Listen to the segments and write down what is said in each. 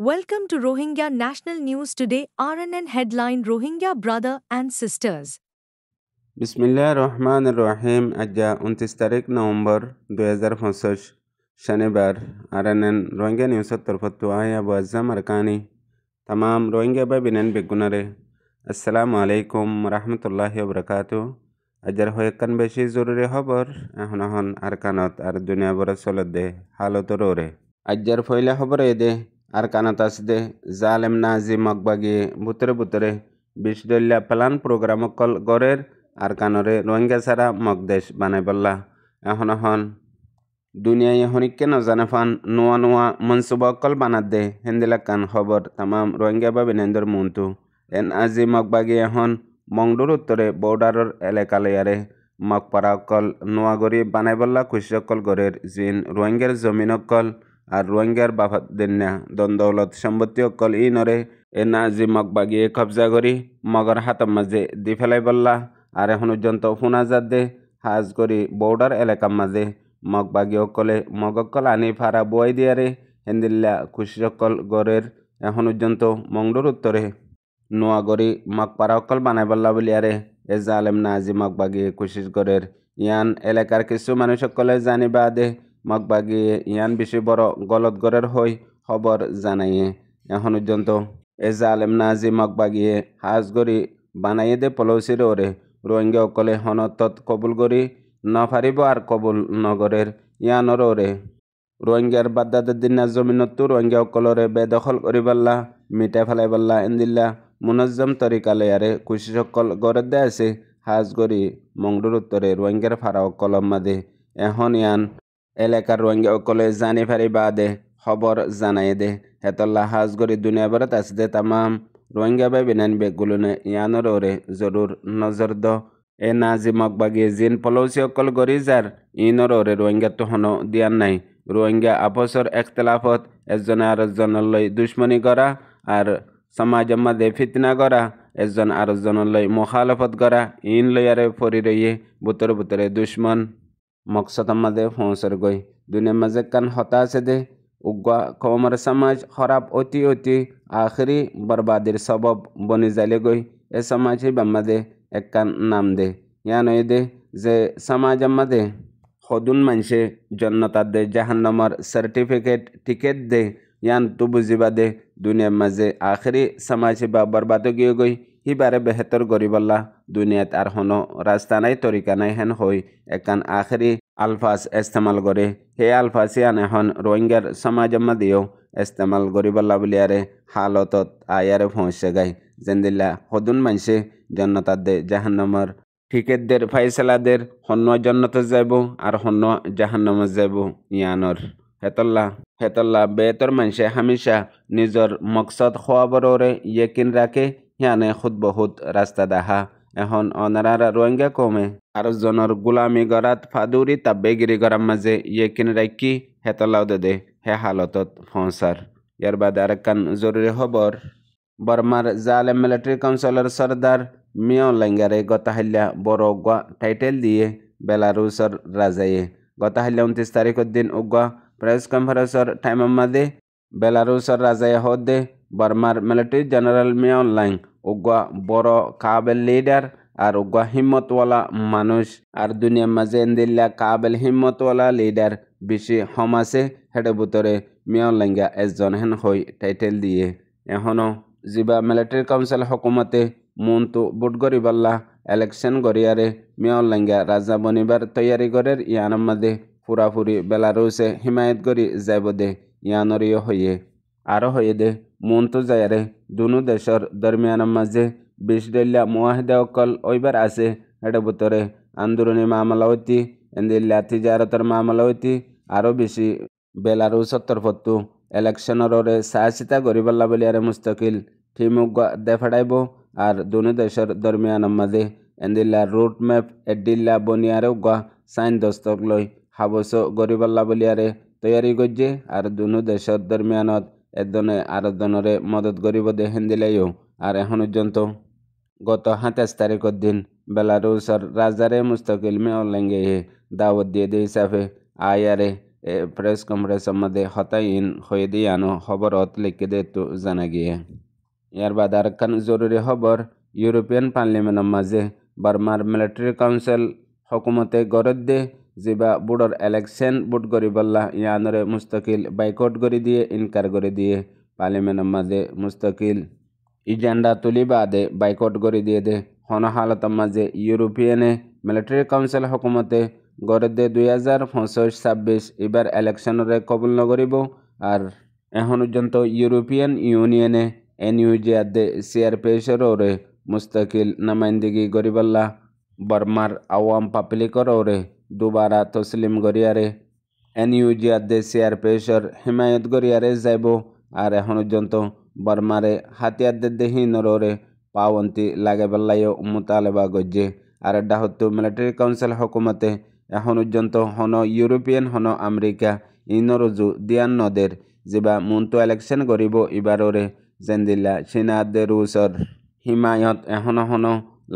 Welcome to Rohingya National News Today. RNN headline: Rohingya brother and sisters. बिस्मिल्लाहिर्रहमानिर्रहीम आज 29 तारीख नवंबर 2025 शनिवार RNN रोहिंग्या न्यूज़ तरफतु आया अज़म अरकानी तमाम रोहिंग्या बिनन बेगुनरे अस्सलामु अलैकुम रहमतुल्लाहि व बरकातुहू अजर होयकन बेशी ज़रूरी खबर एहनहन अरकानत आर दुनिया बर सलदे हालत रोरे अजर फैले खबर एदे अरकानत असदे जालेम नाजी मकबागी बुतरे बुतरे बिशदल्ला प्लान प्रोग्राम कल गरेर আরকানরে রোহিঙ্গা ছাড়া মকদেশ বানাই বললা এখন দুনিয়ায় হনিককে নজানে ফান নোয়া নোয়া মনসুবা অকল বানাত দে হেন্দিলাকান খবর তামাম রোহিঙ্গা বা বিনেন্দর মুন্তু আজি মকবাগি এখন মংডুর উত্তরে বর্ডারর এলাকালয়ারে মকপারা অকল নোয়াগরি বানাই বললা খুশি অকল গরের জিন রোহিঙ্গার জমিন অকল আর রোহিঙ্গার বাফাত দিনা দন্দৌলত সম্পত্তি অকল নরে আজি মকবাগিয়ে কবজা করি মগর হাতম মাঝে দি ফেলাই বললা আর এখন পর্যন্ত ফুনাজাত দে হাজ করি বর্ডার এলাকার মাঝে মগবাগী অকলে মগকল আনি ফারা বই দিয়ারে হেন্দিল্লা খুশি অকল গড়ের এখন পর্যন্ত মংডুর উত্তরে নোয়াগরি মগপারা অকল বানাই বললা বলিয়ারে এ জালেম নাজি মগবাগী খুশি গড়ের ইয়ান এলাকার কিছু মানুষ সকলে জানিবা দে মগবাগী ইয়ান বেশি বড় গলত গড়ের হই খবর জানাইয়ে এখন পর্যন্ত এ জালেম নাজি মগবাগিয়ে হাজ গড়ি বানাইয়ে দে পলৌসির ওরে রোহিঙ্গা অকলে হনতত কবুল করি নফারিব আর কবুল নগরের ইয়ানর ওরে রোহিঙ্গার বাদ্দাদের দিনা জমিনতো রোহিঙ্গা অকলরে বেদখল করি পাল্লা মিটাই ফেলাই পাল্লা এন্দিল্লা মুনজ্জম তরিকালে আরে খুশি সকল গড়ে দে আছে হাজ গরি মংডুর উত্তরে রোহিঙ্গার ফারা অকলম মাদে এখন ইয়ান এলাকার রোহিঙ্গা অকলে জানি ফারি বাদে খবর জানাই দে হেতল্লা হাজ গরি দুনিয়া বরত আছে দে তামাম রোহিঙ্গা বিনান বেগুলনে ইয়ানর ওরে জরুর নজর দ এ নাজি মকবাগি জিন পলৌসি অকল গরি যার ইনর ওরে রোহিঙ্গা তো হনো দিয়ান নাই রোহিঙ্গা আপসর একতলাফত একজনে আরেকজনলৈ দুশ্মনী করা আর সমাজের মাঝে ফিতনা করা একজন আরেকজনলৈ মুখালফত করা ইন লইয়ারে ফরি রইয়ে বুতরে বুতরে দুশ্মন মকসদের মাঝে পৌঁছর গই দুনিয়ার মাঝে কান হতা আছে দে উগ্র কমর সমাজ খরাব অতি অতি আখরি বরবাদির সবব বনি যাইলে গই এ সমাজ বাম্মাদে একখান নাম দে ইয়ান দে যে সমাজ আমাদে সদুন মানুষে জন্নতার দে জাহান্নামর সার্টিফিকেট টিকেট দে ইয়ান তো বুঝিবা দে দুনিয়ার মাঝে আখরি সমাজ বা বরবাদ গিয়ে গই হিবারে বেহতর গরিবল্লা দুনিয়াত আর হনো রাস্তা নাই তরিকা নাই হেন হই একখান আখরি আলফাজ ইস্তেমাল করে হে আলফাজ ইয়ান এখন রোহিঙ্গার সমাজের মাঝেও ইস্তেমাল গরিবল্লা বলিয়ারে হালতত আয়ারে পৌঁছে গায় জেন্দিল্লা সদুন মানুষে জন্নতার দে জাহান্নামর ঠিকেদের ফাইসলাদের হন্য জন্নত যাইব আর হন্য জাহান্নামত যাইব ইয়ানর হেতল্লা বেতর মানুষে হামেশা নিজর মকসদ খোয়াবরে ইয়েকিন রাখে হিয়ানে খুদ বহুত রাস্তা দেখা এখন অনারারা রোহিঙ্গা কমে আর জনের গোলামি গড়াত ফাদুরি তাব্বেগিরি গড়ার মাঝে ইয়েকিন রাখি হেতল্লাও দে হে হালতত পৌঁছার ইয়ার বাদে আরেকখান জরুরি খবর বর্মার জালেম মিলিটারি কাউন্সিলর সর্দার মিয় লেঙ্গারে গতাহাল্যা বড় উগ্র টাইটেল দিয়ে বেলারুসর রাজায়ে গতাহাল্যা 29 তারিখের দিন উগ্র প্রেস কনফারেন্সর টাইমের মাঝে বেলারুসর রাজায়ে হদে বর্মার মিলিটারি জেনারেল মিয় লেং উগ্র বড় কাবেল লিডার আর উগ্র হিম্মতওয়ালা মানুষ আর দুনিয়ার মাঝে এন্দিল্লা কাবেল হিম্মতওয়ালা লিডার বেশি হম আছে হেডে ভিতরে মিয় লেঙ্গা একজন হেন হই টাইটেল দিয়ে এখনো জিবা মিলিটারি কাউন্সিল হকুমতে মন্তু বুট গরিবাল্লা ইলেকশন গরিয়ারে মিয় লেঙ্গা রাজা বনিবার তৈয়ারি গরের ইয়ানের মাঝে পুরাপুরি বেলারুসে হিমায়ত গরি যাইব দে ইয়ানরিও হইয়ে আরও হয়ে দে মন্তু যায়ারে দুনো দেশের দরমিয়ানের মাঝে বিশডেল্লা মুয়াহিদা অকল ওইবার আছে হেডে ভিতরে আন্দোলনী মামলা হইতি এন্দিল্লা তিজারতের মামলা হইতি আরও বেশি বেলারুসর তরফতো ইলেকশনের ওরে সাহসিতা গরিবাল্লা বলিয়ারে মুস্তাকিল ঠিমুগ দেফাড়াইব আর দুনো দেশের দরমিয়ানের মাঝে এন্দিল্লা রুট ম্যাপ এডিল্লা বনিয়ারে উগা সাইন দস্তক লই হাবস গরিবাল্লা বলিয়ারে তৈয়ারি গজ্জে আর দুনো দেশের দরমিয়ানত একজনে আরেকজনরে মদত গরিব দে হেন্দিলাইও আর এখন পর্যন্ত গত 27 তারিখের দিন বেলারুসর রাজারে মুস্তাকিল মিয় লেঙ্গে দাওয়াত দিয়ে দে হিসাবে আয়ারে প্রেস কনফারেন্সের মধ্যে হতাইন হয়ে দিয়ানো খবরত লিখে দে তো জানা গিয়ে। ইয়ার বাদ আরেকখান জরুরি খবর, ইউরোপিয়ান পার্লিমেন্টের মাঝে বার্মার মিলিটারি কাউন্সিল হকুমতে গড়ত দে যেবা বুড়র ইলেকশন বুট করি বললা ইয়ানরে মুস্তাকিল বাইকট করে দিয়ে ইনকার করে দিয়ে পার্লিমেন্টের মাঝে মুস্তাকিল ইজেন্ডা তুলি বাদে বাইকট করে দিয়ে দে হন হালতের মাঝে ইউরোপিয়ানে মিলিটারি কাউন্সিল হকুমতে গড়ত দে 2025-26 এবার ইলেকশনরে কবুল নকরিব। আর এখন পর্যন্ত ইউরোপিয়ান ইউনিয়নে এনইউজিয়াদে সিআরপিএসের ওরে মুস্তাকিল নামাইন্দিগি গরিবাল্লা বর্মার আওয়াম পাবলিকর ওরে দুবারা তসলিম গরিয়ারে এনইউজিয়াদে সিআরপিএসের হিমায়ত গরিয়ারে যাইব। আর এখন পর্যন্ত বর্মারে হাতিয়ারদের দেহিনর ওরে পাওয়ন্তি লাগে বেল্লাইও মোতালেবা গজ্জে। আর এটা হতো মিলিটারি কাউন্সিল হকুমতে এখন পর্যন্ত হন ইউরোপিয়ান হন আমেরিকা ইনরজু দিয়ান নদের যেবা মুন্তো ইলেকশন করিব এবাররে জেন্দিল্লা চীনাদের রুসর হিমায়ত এখন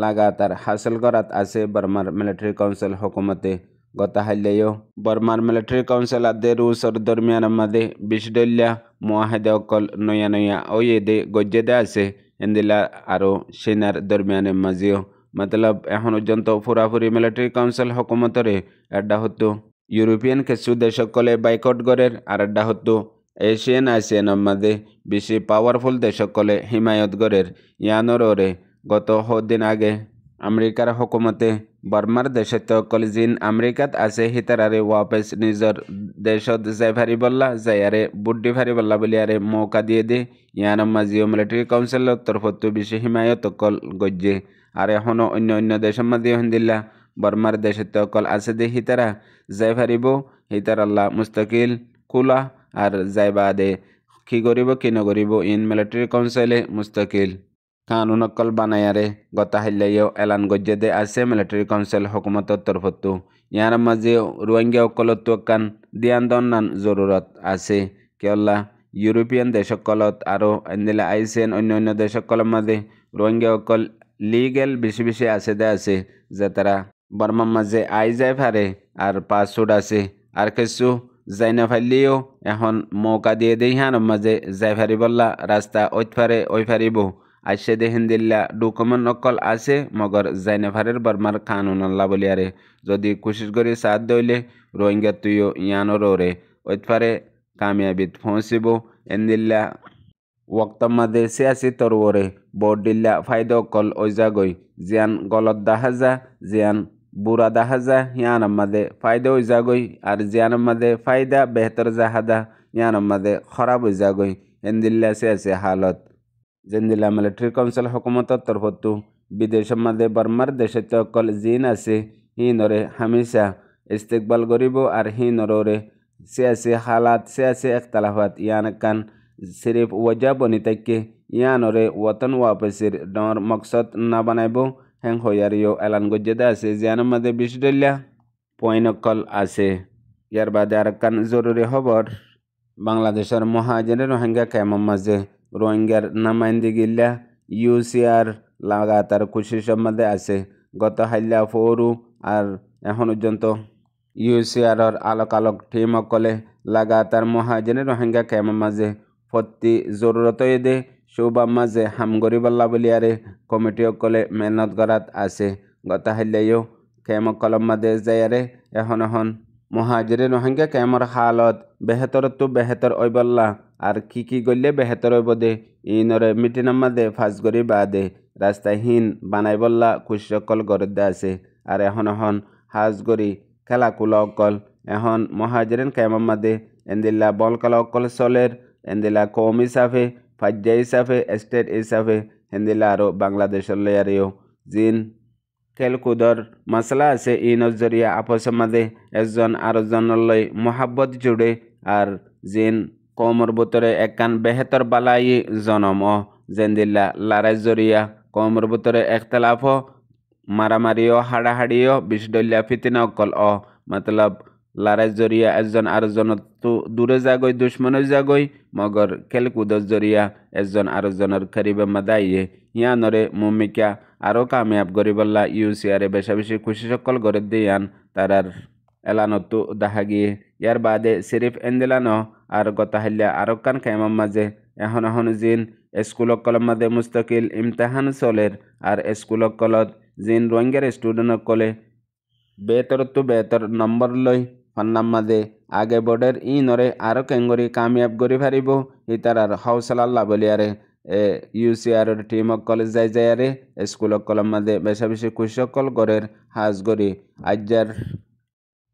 লাগাতার হাসিল করাত আছে বর্মার মিলিটারি কাউন্সিল হকুমতে। গত হাইলেও বর্মার মিলিটারি কাউন্সিল আদে রুসর দরমিয়ানের মাঝে বিশদল্যা মুয়াহিদে অকল নয়া ওয়ে দে গজ্জে দে আছে এন্দিলা আরও চীনার দরমিয়ানের মাঝেও মতলব এখন পর্যন্ত পুরাপুরি মিলিটারি কাউন্সিল হকুমতরে এটা হতো ইউরোপিয়ান কিছু দেশকলে বাইকট গড়ের আর এটা হতো এশিয়ানের মাঝে বেশি পাওয়ারফুল দেশকলে হিমায়ত গড়ের ইয়ানোর ওরে গত দিন আগে আমেরিকার হকুমতে বর্মার দেশতকল জিন আমেরিকাত আছে হিতারারে ওয়াপেস নিজর দেশত যাই ফারি বললা যাইয়ারে বুড্ডি ফারি বললা বলি আরে মৌকা দিয়ে দে ইয়ান মাঝিও মিলিটারি কাউন্সিলের তরফত বেশি হিমায়ত কল গজ্জে। আর এখনও অন্য দেশের মাঝে হিন্দিল্লা বর্মার দেশতকল আছে দে হিতারা যাই ফারিব হিতারাল্লাহ মুস্তাকিল কুলা আর যাইবা দে কি করিব কি নকরিব ইন মিলিটারি কাউন্সিলে মুস্তাকিল কানুন অকল বানায়ারে গত হাইলাইও এলান গজ্জে দে আছে মিলিটারি কাউন্সিল হকুমতর তরফতো। ইয়ার মাঝে রোহিঙ্গা অকলত কান দিয়ান দন্নান জরুরত আছে কেলা ইউরোপিয়ান দেশকলত আরও এন্দিলা আইসেন অন্য দেশকলের মাঝে রোহিঙ্গা অকল লিগেল বেশি আছে দে আছে যে তারা বর্মার মাঝে আই যায় ফারে আর পাসপোর্ট আছে আর কিছু যাই না ফাইলিও এখন মৌকা দিয়ে দেই হান মাঝে যাই ফারি বললা রাস্তা ওই ফারিব আসে দেহেন দিল্লা ডকুমেন্ট অকল আছে মগর জাইনেফারের বর্মার কানুন আল্লাহ বলিয়ারে যদি কোশিশ করি সাথ দইলে রোহিঙ্গা তুইও ইয়ানোর ওরে ওইফারে কামিয়াবিত পৌঁছিব এনদিল্লা ওক্তর মাঝে সিয়াসি তরওরে বোর্ড দিল্লা ফায়দা অকল ওইজাগই জিয়ান গলত দাহাজা জিয়ান বুড়া দাহাজা ইয়ানোর মাঝে ফায়দা ওইজাগই আর জিয়ানোর মাঝে ফায়দা বেহতর জাহাদা ইয়ানোর মাঝে খরাব ওইজাগই এনদিল্লা সিয়াসি হালত জেন্দিলা মিলিটারি কাউন্সিল হকুমতর তরফতো বিদেশের মাঝে বর্মার দেশত অকল জিন আছে হিনরে হামেশা ইস্তেকবাল করিব আর হিনরে সিয়াসি হালাত সিয়াসি একতলাফাত ইয়ান কান সিরিফ ওজা বনি তাইকে ইয়ানরে ওতন ওয়াপসির ডর মকসদ না বানাইব হ্যাং হইয়ারিও এলান গজ্জেদা আছে জিয়ানের মাঝে বিশদল্যা পয়েন্ট অকল আছে। ইয়ার বাদে আর কান জরুরি খবর, বাংলাদেশের মহাজনের রোহিঙ্গা ক্যাম্পের মাঝে রোহিঙ্গার নামাইন্দিগিল্লা ইউসিআর লাগাতার কোশিশের মধ্যে আছে। গত হাইল্লা ফৌরু আর এখন পর্যন্ত ইউসিআরর আলোক টিম অকলে লাগাতার মহাজনের রোহিঙ্গা ক্যাম্পের মাঝে প্রতি জরুরত দে সৌবার মাঝে হামগরি বল্লা বলিয়ারে কমিটি অকলে মেহনত করাত আছে। গত হাইল্লাইও ক্যাম্প অকলের মাঝে যাইয়ারে এখন মহাজরের রোহিঙ্গা ক্যাম্পর হালত বেহতর ওই বল্লা আর কি গল্লে বেহতর হইব দে ইনরে মিটিনের মাঝে ফাঁস করি বাদে রাস্তাহীন বানাই বল্লা খুশি অকল গড়ে আছে। আর এখন হাজ করি খেলাকুলা অকল এখন মহাজরেন ক্যাম্পের মাঝে এন্দিল্লা বল খেলা অকল চলের এন্দিল্লা কম হিসাবে ফাজ্জা হিসাবে স্টেট হিসাবে এন্দিল্লা আরও বাংলাদেশের লেয়ারেও জিন খেলকুদর মশলা আছে ইনর জরিয়া আপসের মাঝে একজন আরেকজনলৈ মহাব্বত জুড়ে আর জিন কমর ভিতরে একখান বেহতর বালাই জনম জেন্দিল্লা লারাই জরিয়া কমর ভিতরে একতলাফ মারামারিও হাড়াহাড়িও বিশদল্যা ফিতিনা অকল মতলব লারাই জরিয়া একজন আরেকজন তো দূরে যাগই দুশ্মনে যাগই মগর খেলকুদর জরিয়া একজন আরেকজনের করিবে মাদাইয়ে ইয়ানরে মুমিকা আরও কামিয়াব গরিবল্লা ইউসিআরে বেশি খুশি সকল গড়ে দিয়ান তারার এলানতো দেখা গিয়ে ইয়ার বাদে সিরিফ এন্দিলানো আর গতাহাল্যা আরকান কেমার মাঝে এখন জিন স্কুলকল মাঝে মুস্তাকিল ইমতাহান চলের আর স্কুলকলত জিন রোহিঙ্গার স্টুডেন্টসকলে বেতর নম্বর লই হন্নাম মাঝে আগে বোর্ডের নরে আরও কেঙ্গরি কামিয়াব গরি ফারিব ইতারার হাউসলাল্লা বলিয়ারে UCR টিম কলেজ যায়ারে স্কুলকল মাঝে বেশা বেশি কুশকল গড়ের হাজ গরি আজ্জার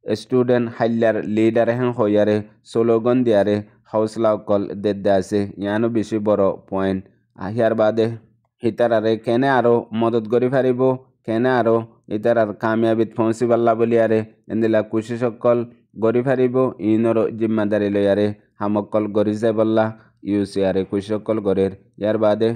স্টুডেন্ট হাইলার লিডার হইয়ারে স্লোগান দিয়ারে হাউসলা অকল দেদে আছে ইয়ানো বেশি বড় পয়েন্ট আহিয়ার বাদে হিতারারে কেনে আরও মদত গরি ফারিব কেনে আরও ইতারার কামিয়াবিত পৌঁছি পাল্লা বলিয়ারে এন্দিলা কুশিসকল গরি ফারিব ইনরো জিম্মাদারি লইয়ারে হামকল গরি যায় বল্লা UCR কুশিসকল গরের ইয়ার বাদে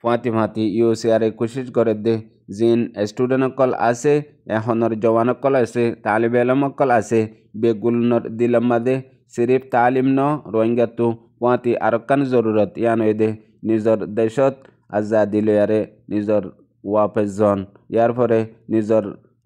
ফাঁতি UCR কুশিস গরের দে জিন স্টুডেন্টসকল আছে এখনের জওয়ানসকল আছে তালিব এলমসকল আছে বেগুলনর দিলম মাদে সিরিফ তালিম ন রোহিঙ্গাতো ফাঁতি আরকান জরুরত ইয়ানো দে নিজর দেশত আজাদি লয়ারে নিজর ওয়াপেস জন ইয়ার পরে নিজর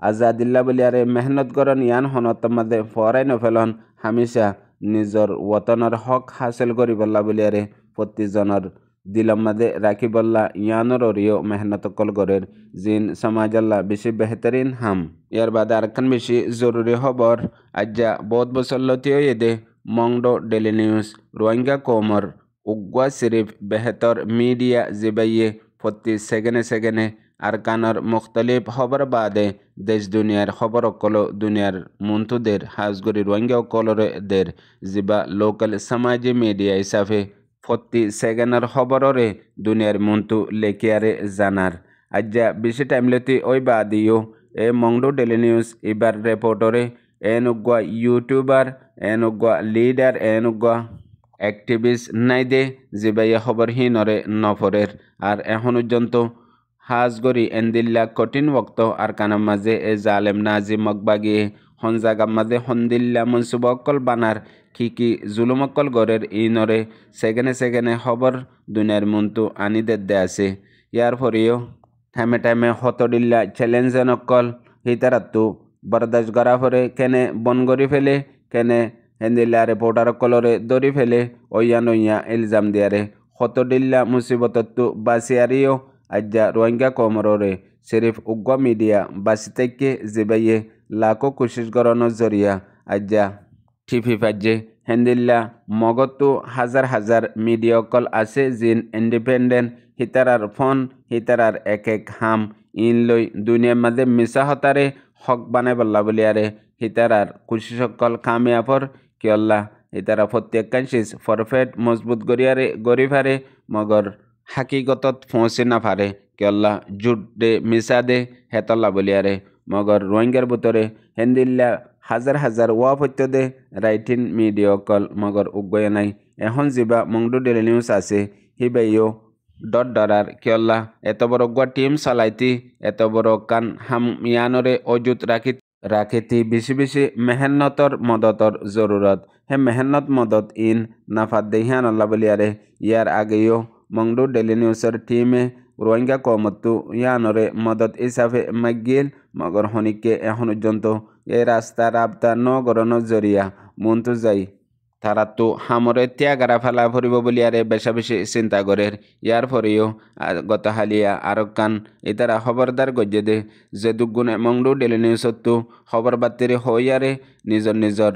আজাদিল্লা বলিয়ারে মেহনত করন ইয়ান হনত মাদে ফরাই নফেলন হামেশা নিজর ওতনের হক হাসিল করি বল্লা বলিয়ারে প্রতিজনের দিলম মাদে রাখি বল্লা ইয়ানোর রিও মেহনত কল গরের জিন সমাজাল্লা বেশি বেহতরিন হাম ইয়ার বাদে আরকান বেশি জরুরি খবর আজ্জা বহুত বছর লতিও দে মংডো ডেলি নিউজ রোহিঙ্গা কোমর উগ্গা সিরিফ বেহতর মিডিয়া জিবাইয়ে প্রতি সেকেন্ডে আরকানর মুখতলিফ খবর বাদে দেশ দুনিয়ার খবর অকল দুনিয়ার মন্তুদের হাজগরি রোহিঙ্গা অকলরে দের জিবা লোকাল সমাজি মিডিয়া হিসাবে প্রতি সেকেন্ডের খবররে দুনিয়ার মন্তু লেখিয়ারে জানার আজ্জা বেশি টাইমলতি ওই বাদিও মংডো ডেলি নিউজ এবার রিপোর্টরে এনুগুয়া ইউটিউবার এনুগুয়া লিডার এনুগুয়া অ্যাক্টিভিস্ট নাই দে জিবাইয়া খবর হিনরে নফরের আর এখন পর্যন্ত হাজগরি এন্দিল্লা কঠিন ওক্ত আর কানার মাঝে জালেম নাজি মকবাগিয়ে হনজাগাম মাঝে হন্দিল্লা মনসুবকল বানার কি জুলুমকল গড়ের ইনরে সেকেন্ডে খবর দুনিয়ার মন্তু আনি দে আছে ইয়ার পরেও টাইমে হতডিল্লা চ্যালেঞ্জ নকল হিতারাতো বরদাস্ত করা পরে কেনে বন গড়ি ফেলে কেনে হেন্দিল্লা রিপোর্টার কলরে দরি ফেলে ওইয়া ইলজাম দিয়ারে হতডিল্লা মুসিবতত্তু বাসিয়ারিও আজ্জা রোহিঙ্গা কোমররে সিরিফ উগ্গা মিডিয়া বাসি থেকে জিবাইয়ে লাখো কোশিশ গরনের জরিয়া আজ্জা ঠিফি ফাজ্জে হেন্দিল্লা মগতো হাজার মিডিয়া কল আছে জিন ইন্ডিপেন্ডেন্ট হিতারার ফোন হিতারার এক হাম ইন লই দুনিয়ার মাঝে মিশা হতারে হক বানাই বল্লা বলিয়ারে হিতারার কুশিসকল কামিয়াফর কিয়ল্লা হিতারা প্রত্যেকাংশিস ফরফেট মজবুত গরিয়ারে গরিফারে মগর হাকিগতত পৌঁছে না পারে কিয়ল্লা জুট দে মিশা দে হেতল্লা বলিয়ারে মগর রোহিঙ্গার ভিতরে হেন্দিল্লা হাজার ওয়াফ হত্য দে রাইটিন মিডিয়া কল মগর উগ্গয় নাই এখন জিবা মংডু ডেলি নিউজ আছে হিবাইও ডরার কিয়ল্লা এত বড় গুয়া টিম চালাইতি এত বড় কান হাম ইয়ানরে অজুত রাখিতি বেশি মেহনতর মদতর জরুরত হে মেহনত মদত ইন নাফাত দেহিয়ান আল্লাহ বলিয়ারে ইয়ার আগেও মংডু ডেলি নিউজের টিমে রোহিঙ্গা কমতো ইয়ানরে মদত হিসাবে মাগিল মগর হনিকে এখন পর্যন্ত এই রাস্তা রাবতা নগরণর জরিয়া মন্তু যাই তারা তো হামরে ত্যাগারা ফেলা ফুরিব বলিয়ারে বেশি চিন্তা করের ইয়ার পরেও গত হালিয়া আরকান ইতারা খবরদার গজ্জে দে যে দুগুণে মংডু ডেলি নিউজতো খবর বাতিরে হইয়ারে নিজর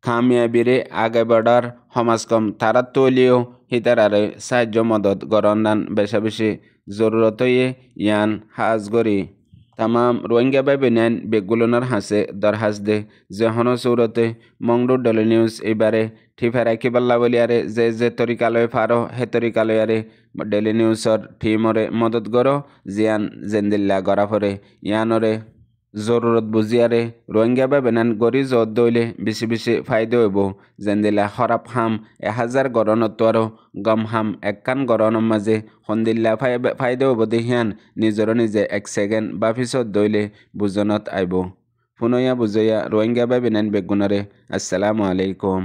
কামিয়াবিরে আগে বাড়ার সমাজকম তারা তলিও হিতারারে সাহায্য মদত গরন্দান বেশি জরুরত ইয়ান হাজগরি তামাম রোহিঙ্গা বেবিনেন বেগুলনার হাসে দরহাস দে যে হন সৌরতে মংডু ডেলি নিউজ এবারে ঠিফে রাখি পাল্লা বলিয়ারে যে তরিকালয় ফারো হে তরিকালয়ারে ডেলি নিউজর টিমরে মদত গড় জিয়ান জেন্দিল্লা গড়া ফরে ইয়ানরে জরুরত বুঝিয়ারে রোহিঙ্গা বেবেনান গড়ি জত দইলে বেশি ফায়দা হইব জেন্দিল্লা খরাপ হাম 1000 গরণত আরো গম হাম একখান গরণের মাঝে সন্দিল্লা ফায়দা হইব দেহিয়ান নিজে 1 সেকেন্ড বা পিছত দইলে বুজনত আইব ফুনয়া বুঝইয়া রোহিঙ্গা বেবেনান বেগুনরে আসসালামু আলাইকুম।